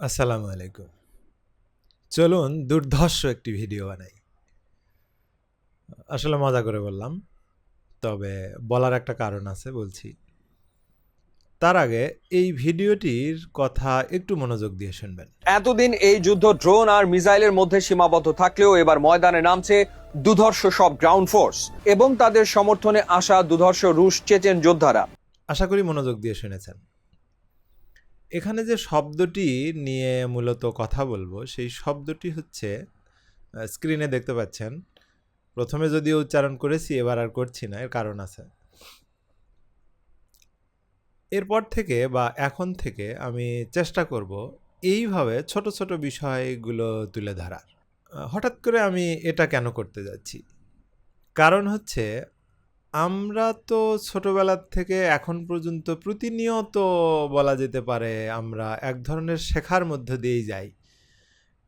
আসসালামু আলাইকুম। চলুন দুর্ধর্ষ একটি ভিডিও বানাই। আসলে মজা করে বললাম। তবে বলার একটা কারণ আছে, বলছি। তার আগে এই ভিডিওটির কথা একটু মনোযোগ দিয়ে শুনবেন। এতদিন এই যুদ্ধ ড্রোন আর মিসাইলের মধ্যে সীমাবদ্ধ থাকলেও এবার ময়দানে নামছে দুধর্ষ সব গ্রাউন্ড ফোর্স এবং তাদের সমর্থনে আসা দুধর্ষ রুশ চেচেন যোদ্ধারা। আশা করি মনোযোগ দিয়ে শুনেছেন। এখানে যে শব্দটি নিয়ে মূলত কথা বলবো, সেই শব্দটি হচ্ছে, স্ক্রিনে দেখতে পাচ্ছেন। প্রথমে যদিও উচ্চারণ করেছি, এবার আর করছি না, এর কারণ আছে। এরপর থেকে বা এখন থেকে আমি চেষ্টা করব এইভাবে ছোট ছোট বিষয়গুলো তুলে ধরার। হঠাৎ করে আমি এটা কেন করতে যাচ্ছি? কারণ হচ্ছে, আমরা তো ছোটবেলার থেকে এখন পর্যন্ত প্রতিনিয়ত বলা যেতে পারে আমরা এক ধরনের শেখার মধ্য দিয়েই যাই।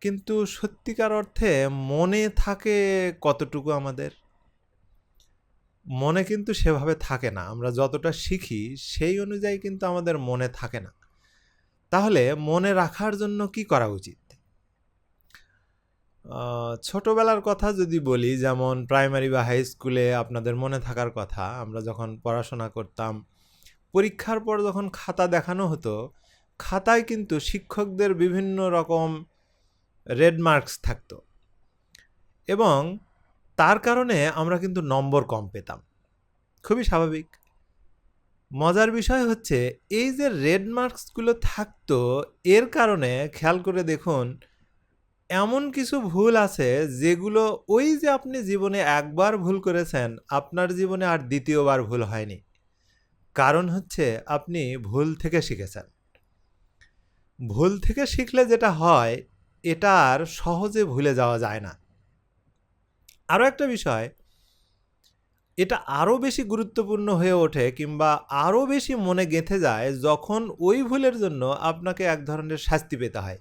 কিন্তু সত্যিকার অর্থে মনে থাকে কতটুকু আমাদের? মনে কিন্তু সেভাবে থাকে না। আমরা যতটা শিখি সেই অনুযায়ী কিন্তু আমাদের মনে থাকে না। তাহলে মনে রাখার জন্য কি করা উচিত? ছোটবেলার কথা যদি বলি, যেমন প্রাইমারি বা হাই স্কুলে আপনাদের মনে থাকার কথা, আমরা যখন পড়াশোনা করতাম, পরীক্ষার পর যখন খাতা দেখানো হতো, খাতায় কিন্তু শিক্ষকদের বিভিন্ন রকম রেড মার্কস থাকতো এবং তার কারণে আমরা কিন্তু নম্বর কম পেতাম। খুবই স্বাভাবিক। মজার বিষয় হচ্ছে, এই যে রেড মার্কসগুলো থাকতো, এর কারণে খেয়াল করে দেখুন, এমন কিছু ভুল আছে যেগুলো ওই যে আপনি জীবনে একবার ভুল করেছেন, আপনার জীবনে আর দ্বিতীয়বার ভুল হয়নি। কারণ হচ্ছে আপনি ভুল থেকে শিখেছেন। ভুল থেকে শিখলে যেটা হয়, এটা আর সহজে ভুলে যাওয়া যায় না। আরও একটা বিষয়, এটা আরও বেশি গুরুত্বপূর্ণ হয়ে ওঠে কিংবা আরও বেশি মনে গেঁথে যায় যখন ওই ভুলের জন্য আপনাকে এক ধরনের শাস্তি পেতে হয়।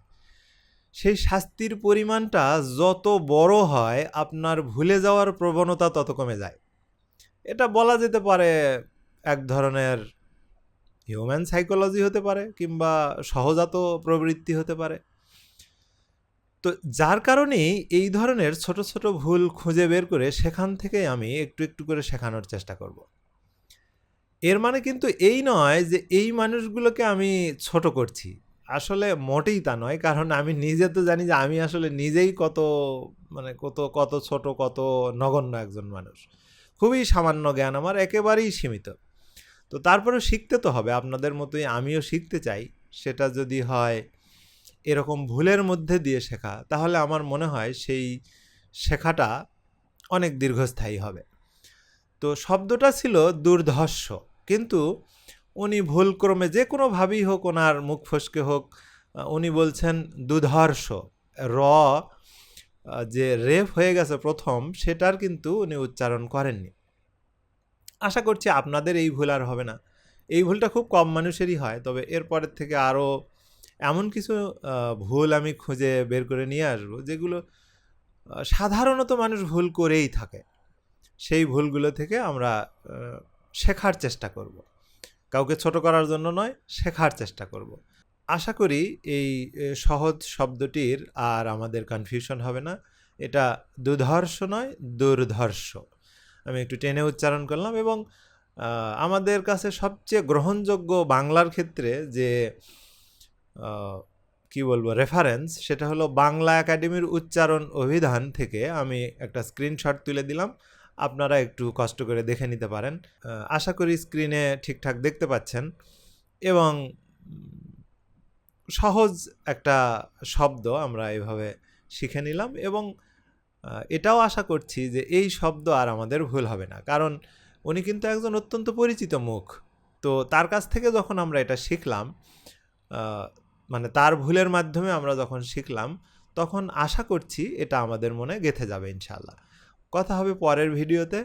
সেই শাস্তির পরিমাণটা যত বড় হয়, আপনার ভুলে যাওয়ার প্রবণতা তত কমে যায়। এটা বলা যেতে পারে এক ধরনের হিউম্যান সাইকোলজি হতে পারে কিংবা সহজাত প্রবৃত্তি হতে পারে। তো যার কারণেই এই ধরনের ছোট ছোট ভুল খুঁজে বের করে সেখান থেকে আমি একটু একটু করে শেখানোর চেষ্টা করব। এর মানে কিন্তু এই নয় যে এই মানুষগুলোকে আমি ছোট করছি। আসলে মোটেই তা নয়, কারণ আমি নিজে তো জানি যে আমি আসলে নিজেই কত কত কত ছোট, কত নগণ্য একজন মানুষ। খুবই সামান্য জ্ঞান আমার, একেবারেই সীমিত। তো তারপরেও শিখতে তো হবে, আপনাদের মতোই আমিও শিখতে চাই। সেটা যদি হয় এরকম ভুলের মধ্যে দিয়ে শেখা, তাহলে আমার মনে হয় সেই শেখাটা অনেক দীর্ঘস্থায়ী হবে। তো শব্দটা ছিল দুর্ধর্ষ, কিন্তু উনি ভুলক্রমে যে কোনোভাবেই হোক, ওনার মুখ ফসকে হোক, উনি বলছেন দুধর্ষ। র যে রেফ হয়ে গেছে প্রথম, সেটার কিন্তু উনি উচ্চারণ করেননি। আশা করছি আপনাদের এই ভুল আর হবে না। এই ভুলটা খুব কম মানুষেরই হয়, তবে এরপরের থেকে আরও এমন কিছু ভুল আমি খুঁজে বের করে নিয়ে আসবো যেগুলো সাধারণত মানুষ ভুল করেই থাকে। সেই ভুলগুলো থেকে আমরা শেখার চেষ্টা করব। কাউকে ছোট করার জন্য নয়, শেখার চেষ্টা করব। আশা করি এই সহজ শব্দটির আর আমাদের কনফিউশন হবে না। এটা দুধর্ষ নয়, দুর্ধর্ষ। আমি একটু টেনে উচ্চারণ করলাম এবং আমাদের কাছে সবচেয়ে গ্রহণযোগ্য বাংলার ক্ষেত্রে যে কি বলবো রেফারেন্স, সেটা হলো বাংলা একাডেমির উচ্চারণ অভিধান থেকে আমি একটা স্ক্রিনশট তুলে দিলাম। আপনারা একটু কষ্ট করে দেখে নিতে পারেন। আশা করি স্ক্রিনে ঠিকঠাক দেখতে পাচ্ছেন। এবং সহজ একটা শব্দ আমরা এভাবে শিখে নিলাম এবং এটাও আশা করছি যে এই শব্দ আর আমাদের ভুল হবে না, কারণ উনি কিন্তু একজন অত্যন্ত পরিচিত মুখ। তো তার কাছ থেকে যখন আমরা এটা শিখলাম, তার ভুলের মাধ্যমে আমরা যখন শিখলাম, তখন আশা করছি এটা আমাদের মনে গেঁথে যাবে ইনশাআল্লাহ। কথা হবে পরের ভিডিওতে।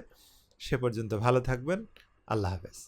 সে পর্যন্ত ভালো থাকবেন। আল্লাহ হাফেজ।